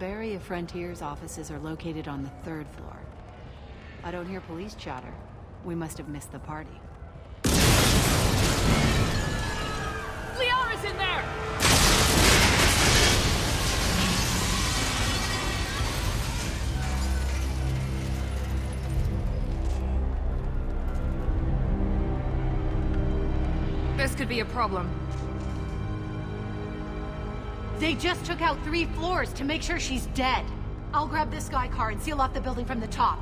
Bavaria Frontier's offices are located on the 3rd floor. I don't hear police chatter. We must have missed the party. Liara's in there! This could be a problem. They just took out 3 floors to make sure she's dead. I'll grab this Sky car and seal off the building from the top.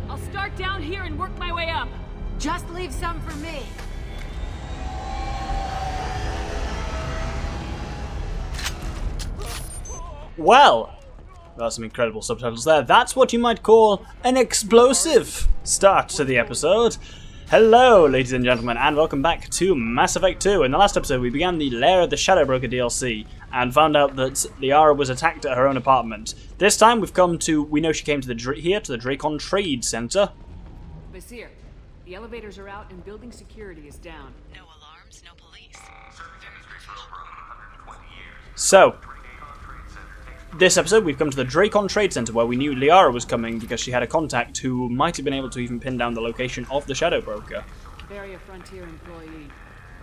I'll start down here and work my way up. Just leave some for me. Well, that's some incredible subtitles there. That's what you might call an explosive start to the episode. Hello, ladies and gentlemen, and welcome back to Mass Effect 2. In the last episode, we began the Liara the Shadow Broker DLC and found out that Liara was attacked at her own apartment. This time, we've come to, we know she came to the Dracon Trade Center. Vizier, the elevators are out and building security is down. No alarms, no police. So, this episode, we've come to the Dracon Trade Center where we knew Liara was coming because she had a contact who might have been able to even pin down the location of the Shadow Broker. Bavaria Frontier employee.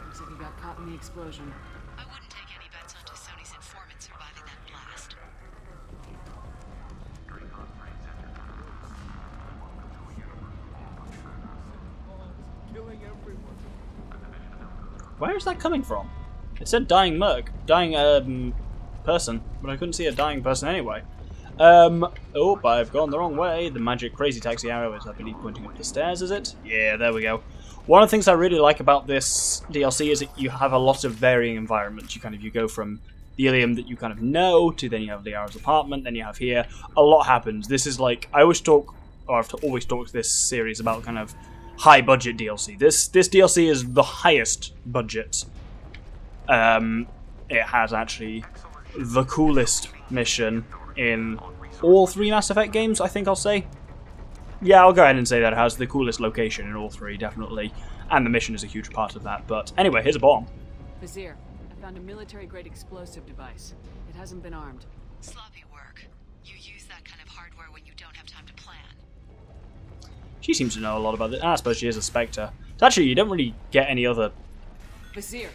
Looks like he got caught in the explosion. I wouldn't take any bets on Sony's informant surviving that blast. Where is that coming from? It said dying person, but I couldn't see a dying person anyway. Oh, I've gone the wrong way. The magic crazy taxi arrow is, I believe, pointing up the stairs, is it? Yeah, there we go. One of the things I really like about this DLC is that you have a lot of varying environments. You go from the Ilium that you kind of know, to then you have Liara's apartment, then you have here. A lot happens. This is like, I always talk, or I've always talked this series about kind of high budget DLC. This DLC is the highest budget. It has actually the coolest mission in all 3 Mass Effect games, I think I'll say. Yeah, I'll go ahead and say that it has the coolest location in all 3, definitely. And the mission is a huge part of that. But anyway, here's a bomb. Vizier, I found a military-grade explosive device. It hasn't been armed. Sloppy work. You use that kind of hardware when you don't have time to plan. She seems to know a lot about it. I suppose she is a Spectre. So actually, you don't really get any other... Vizier,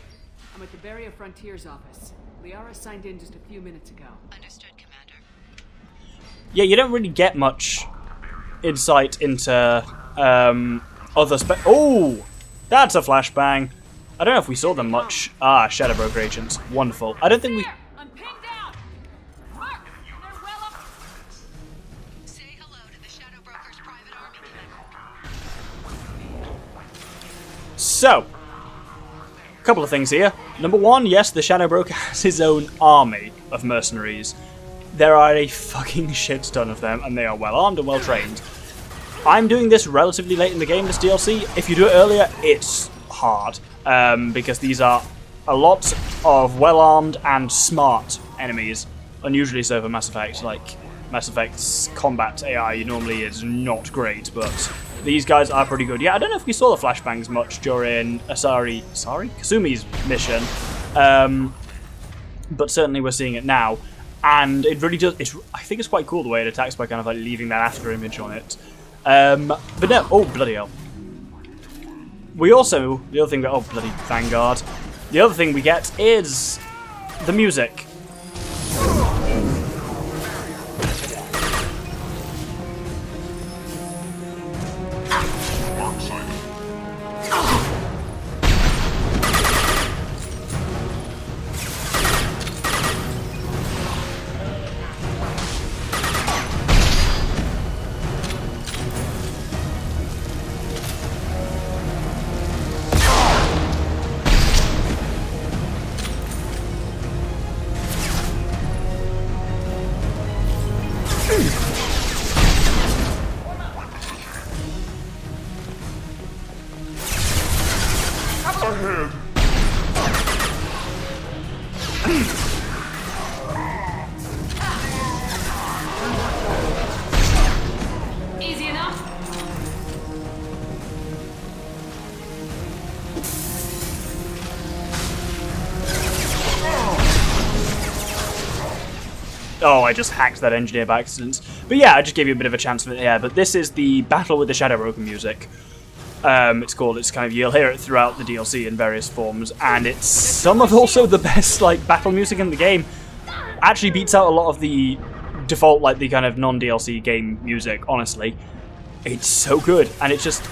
I'm at the Bavaria Frontier's office. Liara signed in just a few minutes ago. Understood, Commander. Yeah, you don't really get much insight into other Oh! That's a flashbang. I don't know if we saw them much. Ah, Shadow Broker agents. Wonderful. I don't think we... I'm pinned down! Mark, they're well up... Say hello to the Shadow Broker's private army, So, a couple of things here. Number one, yes, the Shadow Broker has his own army of mercenaries. There are a fucking shit ton of them, and they are well armed and well trained. I'm doing this relatively late in the game, this DLC. If you do it earlier, it's hard, because these are a lot of well armed and smart enemies. Unusually so for Mass Effect. Like, Mass Effect's combat AI normally is not great, but these guys are pretty good. Yeah, I don't know if we saw the flashbangs much during Kasumi's mission, but certainly we're seeing it now. And it really does. I think it's quite cool the way it attacks by kind of like leaving that after image on it. But no, oh bloody hell. We also, the other thing that, oh bloody Vanguard. The other thing we get is the music. Oh, I just hacked that engineer by accident. But yeah, I just gave you a bit of a chance of it here. But this is the Battle with the Shadow Broker music. It's kind of, you'll hear it throughout the DLC in various forms, and it's some of also the best, like, battle music in the game. Actually beats out a lot of the default, like, the kind of non-DLC game music, honestly. It's so good, and it's just,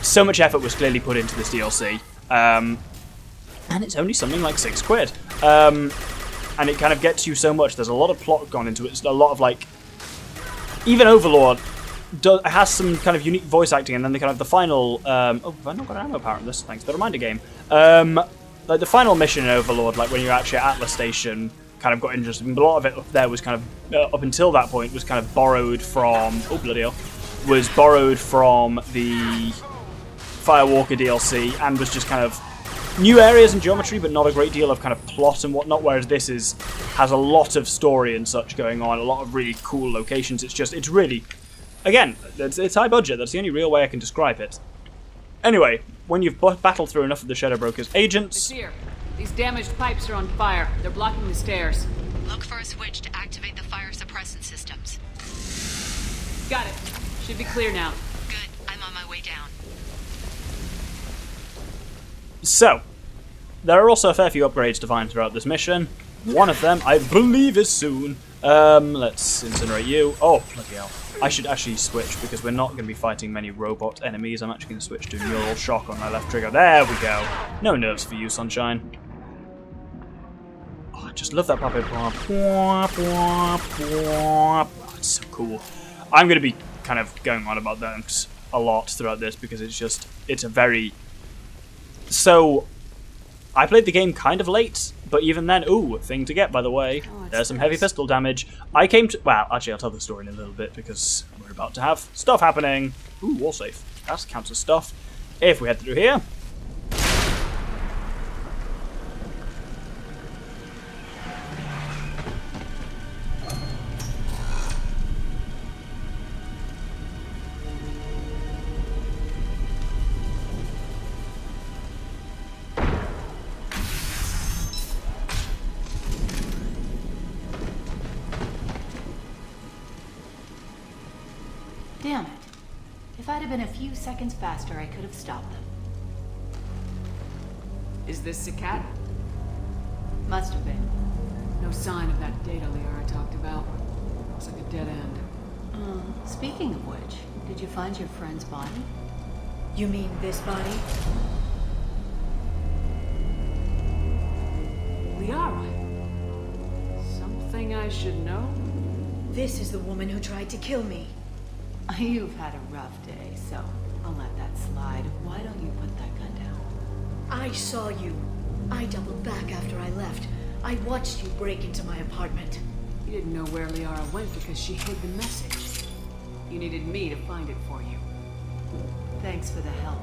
so much effort was clearly put into this DLC. And it's only something like £6. And it kind of gets you so much. There's a lot of plot gone into it. It's a lot of, like, even Overlord has some kind of unique voice acting, and then the kind of the final. Oh, have I not got an ammo power in this? Thanks to the reminder game. Like the final mission in Overlord, like when you're actually at Atlas Station, kind of got interesting. But a lot of it up there was kind of up until that point was kind of borrowed from. Oh bloody hell! Was borrowed from the Firewalker DLC, and was just kind of new areas and geometry, but not a great deal of kind of plot and whatnot, whereas this has a lot of story and such going on, a lot of really cool locations. It's really, again, it's high budget. That's the only real way I can describe it. Anyway, when you've battled through enough of the Shadow Broker's agents... Here. These damaged pipes are on fire. They're blocking the stairs. Look for a switch to activate the fire suppressant systems. Got it. Should be clear now. Good. I'm on my way down. So, there are also a fair few upgrades to find throughout this mission. One of them, I believe, is soon. Let's incinerate you. Oh, bloody hell. I should actually switch, because we're not going to be fighting many robot enemies. I'm actually going to switch to neural shock on my left trigger. There we go. No nerves for you, sunshine. Oh, I just love that puppet. Oh, it's so cool. I'm going to be kind of going on about that a lot throughout this, because it's a very... So, I played the game kind of late, but even then, ooh, thing to get, by the way. Oh, there's some heavy pistol damage. I came to... Well, actually, I'll tell the story in a little bit, because we're about to have stuff happening. Ooh, wall safe. That counts as stuff. If we head through here... Damn it. If I'd have been a few seconds faster, I could have stopped them. Is this the cat? Must have been. No sign of that data Liara talked about. Looks like a dead end. Speaking of which, did you find your friend's body? You mean this body? Liara? Something I should know? This is the woman who tried to kill me. You've had a rough day, so I'll let that slide. Why don't you put that gun down? I saw you. I doubled back after I left. I watched you break into my apartment. You didn't know where Liara went because she hid the message. You needed me to find it for you. Thanks for the help.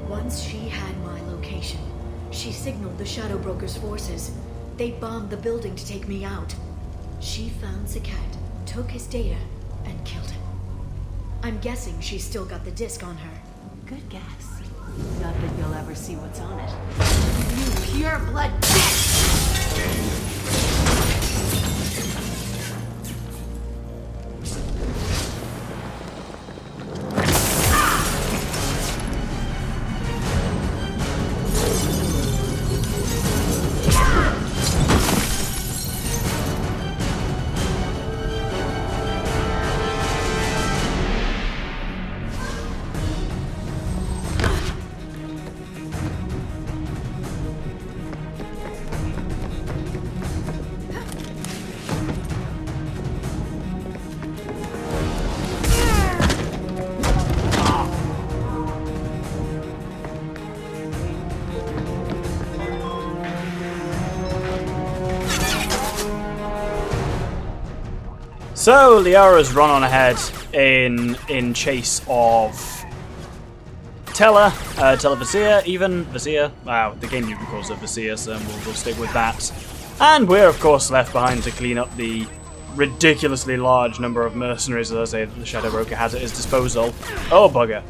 Once she had my location, she signaled the Shadow Broker's forces. They bombed the building to take me out. She found Zakat, took his data, and killed him. I'm guessing she's still got the disc on her. Good guess. Not that you'll ever see what's on it. You pure blood bitch! So, Liara's run on ahead in chase of Vizier, even Vizier. Wow, the game even calls it Vizier, so we'll stick with that. And we're, of course, left behind to clean up the ridiculously large number of mercenaries, as I say, that the Shadow Broker has at his disposal. Oh, bugger.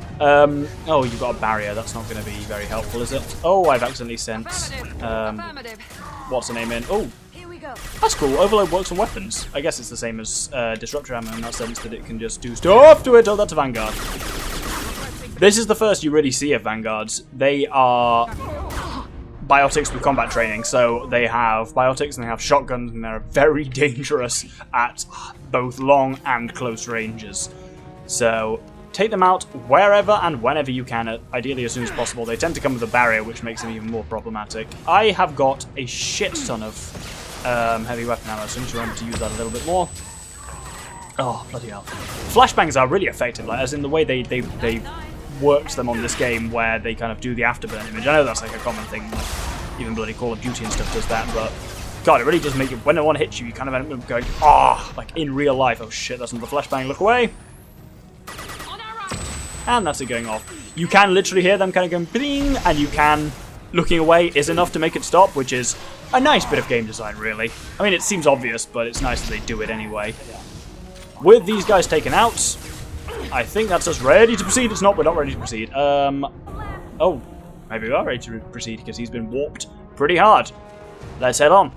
Oh, you've got a barrier. That's not going to be very helpful, is it? Oh, I've accidentally sent... what's her name in? Oh. Here we go. That's cool. Overload works on weapons. I guess it's the same as disruptor ammo in that sense that it can just do stuff to it. Oh, that's a Vanguard. This is the first you really see of Vanguards. They are biotics with combat training, so they have biotics and they have shotguns, and they're very dangerous at both long and close ranges. So take them out wherever and whenever you can, ideally as soon as possible. They tend to come with a barrier, which makes them even more problematic. I have got a shit ton of heavy weapon ammo, so I need to remember to use that a little bit more. Oh, bloody hell. Flashbangs are really effective, like, as in the way they worked them on this game, where they kind of do the afterburn image. I know that's like a common thing, like even bloody Call of Duty and stuff does that, but God, it really does make you, when one hits you, you kind of end up going, like in real life. Oh shit, that's another flashbang, look away. And that's it going off. You can literally hear them kind of going bling, and you can, looking away is enough to make it stop, which is a nice bit of game design, really. I mean, it seems obvious, but it's nice that they do it anyway. With these guys taken out, I think that's us ready to proceed. It's not, we're not ready to proceed. Oh, maybe we are ready to proceed because he's been warped pretty hard. Let's head on.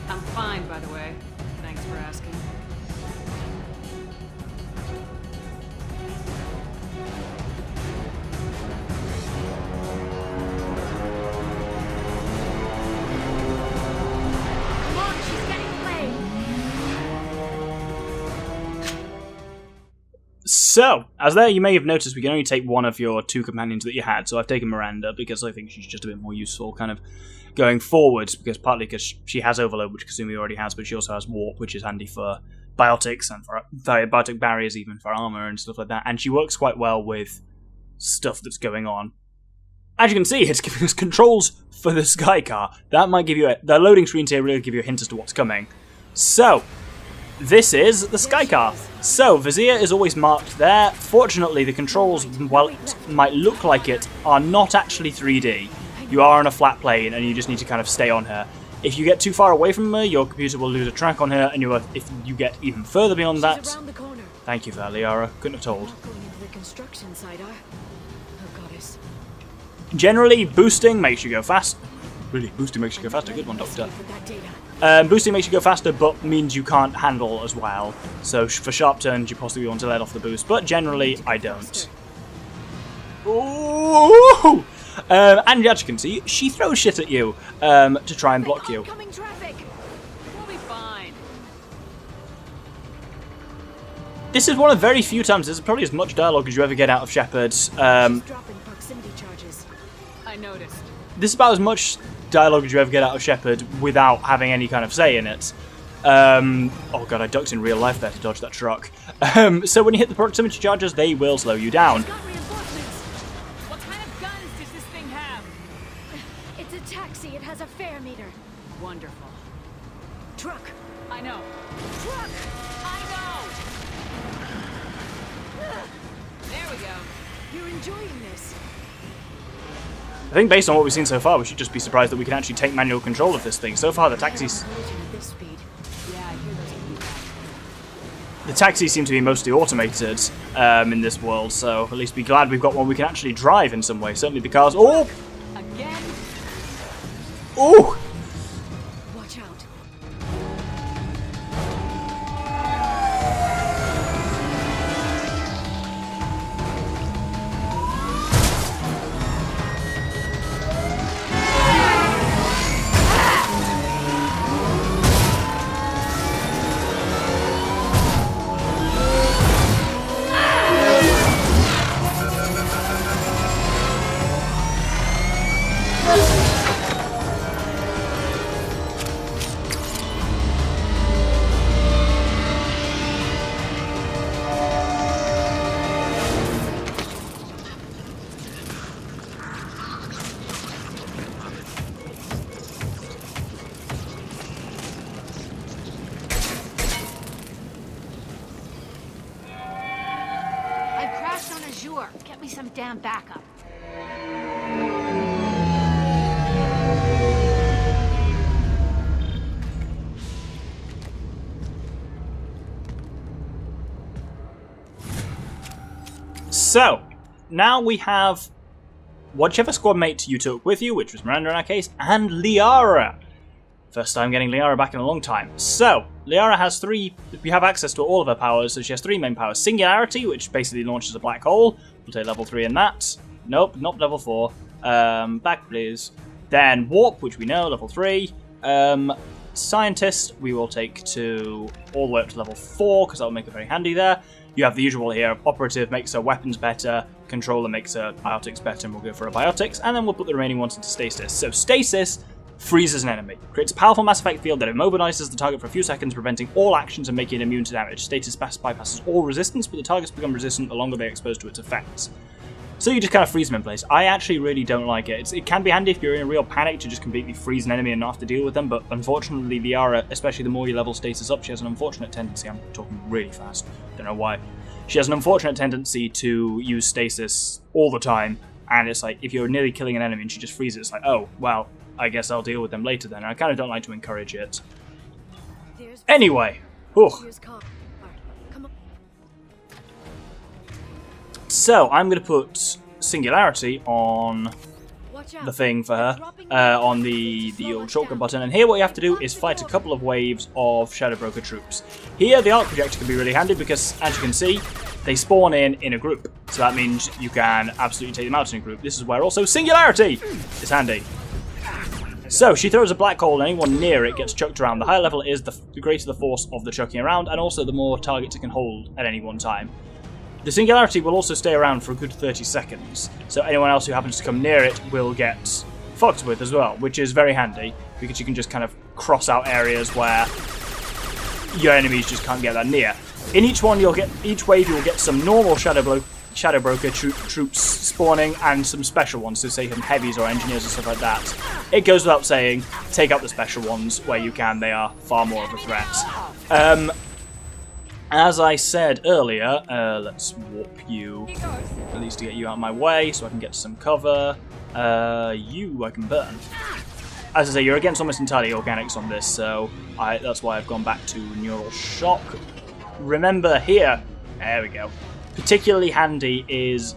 I'm fine, by the way. Thanks for asking. Come on, she's getting away. So, as there you may have noticed, we can only take one of your two companions that you had, so I've taken Miranda because I think she's just a bit more useful kind of going forwards, because partly because she has Overload, which Kasumi already has, but she also has Warp, which is handy for biotics and for biotic barriers, even for armor and stuff like that, and she works quite well with stuff that's going on. As you can see, it's giving us controls for the Sky Car. That might give you the loading screens here really give you a hint as to what's coming. So, this is the Sky Car. So, Vizier is always marked there. Fortunately, the controls, while it might look like it, are not actually 3D. You are on a flat plane, and you just need to kind of stay on her. If you get too far away from her, your computer will lose a track on her, and if you get even further beyond that... She's around the corner. Thank you for that, Liara. Couldn't have told. Not going into the construction site, oh goddess. Generally, boosting makes you go fast. Really, boosting makes you go faster. Good one, Doctor. With that data. Boosting makes you go faster, but means you can't handle as well. So for sharp turns, you possibly want to let off the boost, but generally, I don't. Ooh! And as you can see, she throws shit at you to try and block you. Oncoming traffic. We'll be fine. This is one of very few times, there's probably as much dialogue as you ever get out of Shepard. She's dropping proximity charges. I noticed. This is about as much dialogue as you ever get out of Shepard without having any kind of say in it. Oh god, I ducked in real life there to dodge that truck. So when you hit the proximity charges, they will slow you down. Got reinforcements. What kind of guns does this thing have? It's a taxi. It has a fare meter. Wonderful. Truck. I know. Truck. I know! There we go. You're enjoying this. I think based on what we've seen so far, we should just be surprised that we can actually take manual control of this thing. So far, the taxis... At this speed. Yeah, I hear those can be bad. The taxis seem to be mostly automated in this world, so at least be glad we've got one we can actually drive in some way. Certainly the cars... Oh! Again? Oh! Watch out. Rest on Azure. Get me some damn backup. So, now we have whichever squad mate you took with you, which was Miranda in our case, and Liara. First time getting Liara back in a long time. So, Liara has three, we have access to all of her powers, so she has three main powers. Singularity, which basically launches a black hole. We'll take level 3 in that. Nope, not level 4. Back please. Then Warp, which we know, level 3. Scientist, we will take to all the way up to level 4, because that will make it very handy there. You have the usual here. Operative makes her weapons better. Controller makes her biotics better, and we'll go for her biotics. And then we'll put the remaining ones into stasis. So stasis freezes an enemy. Creates a powerful Mass Effect field that immobilizes the target for a few seconds, preventing all actions and making it immune to damage. Stasis bypasses all resistance, but the targets become resistant the longer they're exposed to its effects. So you just kind of freeze them in place. I actually really don't like it. It can be handy if you're in a real panic to just completely freeze an enemy and not have to deal with them, but unfortunately Liara, especially the more you level stasis up, she has an unfortunate tendency, I'm talking really fast, don't know why, she has an unfortunate tendency to use stasis all the time, and it's like, if you're nearly killing an enemy and she just freezes, it's like, oh, well, I guess I'll deal with them later then, and I kind of don't like to encourage it. Anyway, so I'm going to put Singularity on the thing for her, on the old shortcut button, and here what you have to do is fight a couple of waves of Shadow Broker troops. Here the arc projector can be really handy because, as you can see, they spawn in a group, so that means you can absolutely take them out in a group. This is where also Singularity is handy. So, she throws a black hole and anyone near it gets chucked around. The higher level it is, the greater the force of the chucking around, and also the more targets it can hold at any one time. The Singularity will also stay around for a good 30 seconds, so anyone else who happens to come near it will get fucked with as well, which is very handy, because you can just kind of cross out areas where your enemies just can't get that near. In each wave you will get some normal Shadow Broker troops spawning and some special ones, so say some heavies or engineers and stuff like that. It goes without saying, take out the special ones where you can, they are far more of a threat. As I said earlier, let's warp you, at least to get you out of my way, so I can get some cover. You I can burn. As I say, you're against almost entirely organics on this, so that's why I've gone back to Neural Shock. Remember here, there we go, particularly handy is...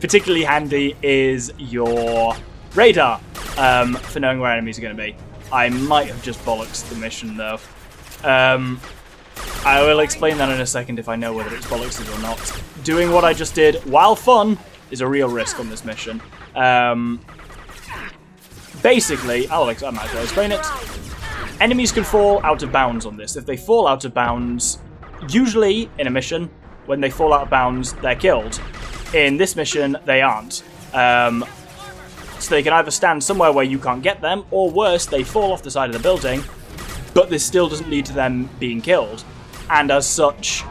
particularly handy is your radar, for knowing where enemies are going to be. I might have just bollocks the mission though. I will explain that in a second if I know whether it's bollocks or not. Doing what I just did, while fun, is a real risk on this mission. Basically, I might as well explain it. Enemies can fall out of bounds on this. If they fall out of bounds, usually in a mission, when they fall out of bounds, they're killed. In this mission, they aren't. So they can either stand somewhere where you can't get them, or worse, they fall off the side of the building, but this still doesn't lead to them being killed. And as such,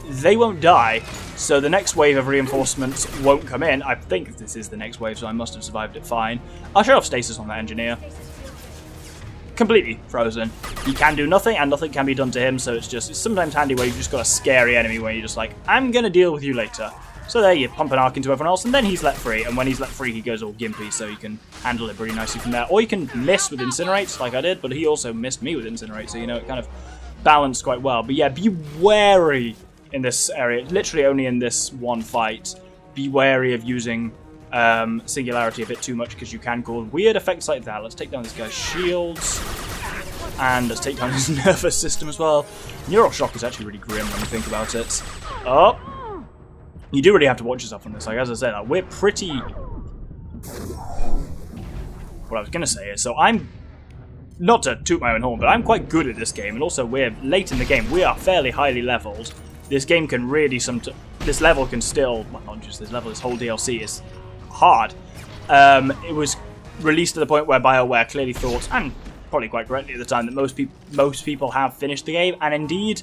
they won't die, so the next wave of reinforcements won't come in. I think this is the next wave, so I must have survived it fine. I'll show off stasis on that engineer. Completely frozen. He can do nothing, and nothing can be done to him, so it's sometimes handy where you've just got a scary enemy where you're just like, I'm gonna deal with you later. So there you pump an arc into everyone else, and then he's let free, and when he's let free he goes all gimpy, so you can handle it pretty nicely from there. Or you can miss with Incinerate, like I did, but he also missed me with Incinerate, so you know, it kind of balanced quite well. But yeah, be wary in this area, literally only in this one fight. Be wary of using Singularity a bit too much, because you can cause weird effects like that. Let's take down this guy's shields, and let's take down his nervous system as well. Neural Shock is actually really grim when you think about it. Oh! You do really have to watch yourself on this. Like, as I said, we're pretty... What I was going to say is, so I'm... Not to toot my own horn, but I'm quite good at this game, and also we're late in the game. We are fairly highly leveled. This game can really... This level can still... Well, not just this level, this whole DLC is hard. It was released at the point where BioWare clearly thought, and probably quite correctly at the time, that most people have finished the game, and indeed,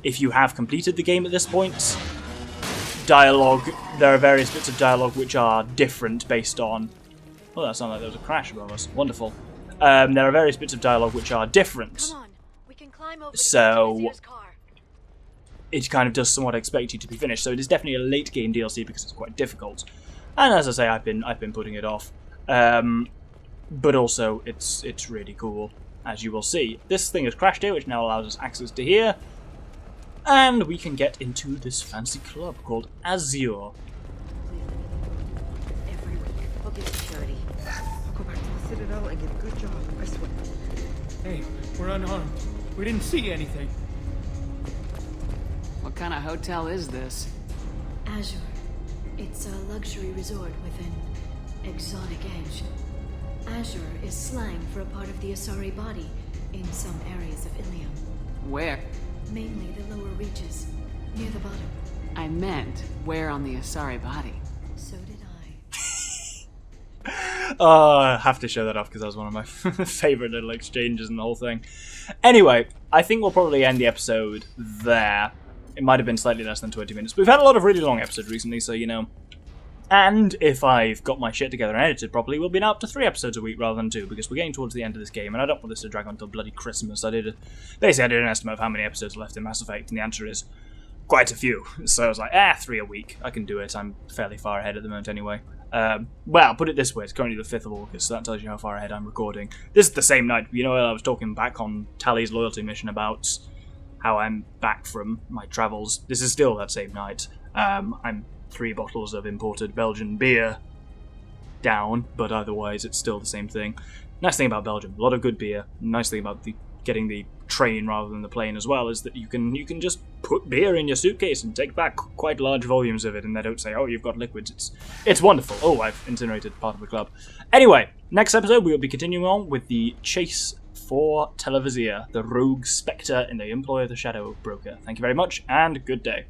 if you have completed the game at this point... Dialogue, there are various bits of dialogue which are different based on... Oh, that sounded like there was a crash above us. Wonderful. There are various bits of dialogue which are different. Come on. We can climb over So, it kind of does somewhat expect you to be finished. So it is definitely a late game DLC because it's quite difficult. And as I say, I've been putting it off. But also, it's really cool, as you will see. This thing has crashed here, which now allows us access to here. And we can get into this fancy club called Azure. Every week, I'll give security. I'll go back to the Citadel and get a good job, I swear. Hey, we're unarmed. We didn't see anything. What kind of hotel is this? Azure. It's a luxury resort with an exotic edge. Azure is slang for a part of the Asari body in some areas of Ilium. Where? Mainly the lower reaches, near the bottom. I meant, where on the Asari body? So did I. I have to show that off because that was one of my favourite little exchanges in the whole thing. Anyway, I think we'll probably end the episode there. It might have been slightly less than 20 minutes. But we've had a lot of really long episodes recently, so, you know. And if I've got my shit together and edited properly, we'll be now up to 3 episodes a week rather than 2, because we're getting towards the end of this game, and I don't want this to drag on until bloody Christmas. Basically, I did an estimate of how many episodes are left in Mass Effect, and the answer is quite a few. So I was like, 3 a week. I can do it. I'm fairly far ahead at the moment anyway. Well, put it this way, it's currently the 5th of August, so that tells you how far ahead I'm recording. This is the same night. You know, I was talking back on Tally's loyalty mission about how I'm back from my travels. This is still that same night. I'm 3 bottles of imported Belgian beer down, but otherwise it's still the same thing. Nice thing about Belgium, a lot of good beer. Nice thing about getting the train rather than the plane as well is that you can just put beer in your suitcase and take back quite large volumes of it, and they don't say, oh, you've got liquids. It's wonderful. Oh, I've incinerated part of the club. Anyway, next episode we will be continuing on with the chase for Televizia, the rogue spectre in the employ of the Shadow Broker. Thank you very much, and good day.